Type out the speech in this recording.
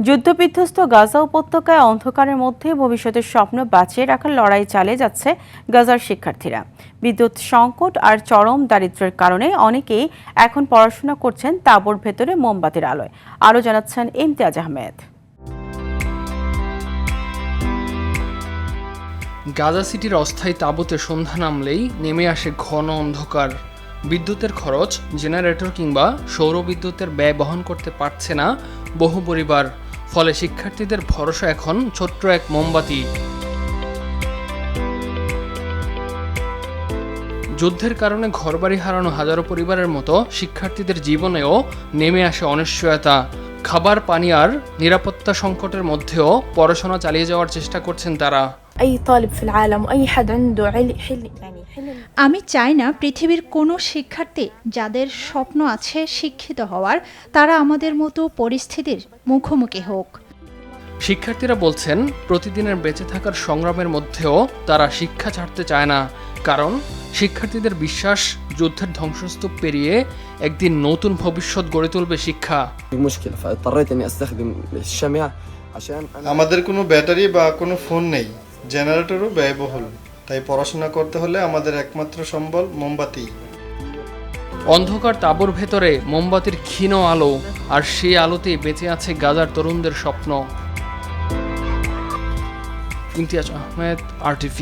যুদ্ধবিধ্বস্ত গাজা উপত্যকায় অন্ধকারের মধ্যে ভবিষ্যতের স্বপ্ন বাঁচিয়ে রাখার লড়াই চালিয়ে যাচ্ছে গাজার শিক্ষার্থীরা। বিদ্যুৎ সংকট আর চরম দারিদ্র্যের কারণে অনেকেই এখন পড়াশোনা করছেন তাঁবুর ভেতরে মোমবাতির আলোয়। আরও জানাচ্ছেন ইমতিয়াজ আহমেদ। গাজা সিটির অস্থায়ী তাঁবুতে সন্ধ্যা নামলেই নেমে আসে ঘন অন্ধকার। বিদ্যুতের খরচ, জেনারেটর কিংবা সৌরবিদ্যুতের ব্যয় বহন করতে পারছে না বহু পরিবার। ফলে শিক্ষার্থীদের ভরসা এখন ছোট্ট এক মোমবাতি। যুদ্ধের কারণে ঘরবাড়ি হারানো হাজারো পরিবারের মতো শিক্ষার্থীদের জীবনেও নেমে আসে অনিশ্চয়তা। খাবার, পানি আর নিরাপত্তা সংকটের মধ্যেও পড়াশোনা চালিয়ে যাওয়ার চেষ্টা করছেন তারা। আমি চাই না পৃথিবীর কোনো শিক্ষার্থী যাদের স্বপ্ন আছে শিক্ষিত হওয়ার, তারা আমাদের মতো পরিস্থিতির মুখোমুখি হোক। শিক্ষার্থীরা বলছেন, প্রতিদিনের বেঁচে থাকার সংগ্রামের মধ্যেও তারা শিক্ষা ছাড়তে চায় না। কারণ শিক্ষার্থীদের বিশ্বাস, যুদ্ধের ধ্বংসস্তূপ পেরিয়ে একদিন নতুন ভবিষ্যৎ গড়ে তুলবে শিক্ষা। আমাদের কোনো ব্যাটারি বা কোনো ফোন নেই, জেনারেটরও ব্যয়বহুল, তাই পড়াশোনা করতে হলে আমাদের একমাত্র সম্বল মোমবাতি। অন্ধকার তাঁবুর ভেতরে মোমবাতির ক্ষীণ আলো, আর সেই আলোতেই বেঁচে আছে গাজার তরুণদের স্বপ্ন। ইমতিয়াজ আহমেদ, RTV।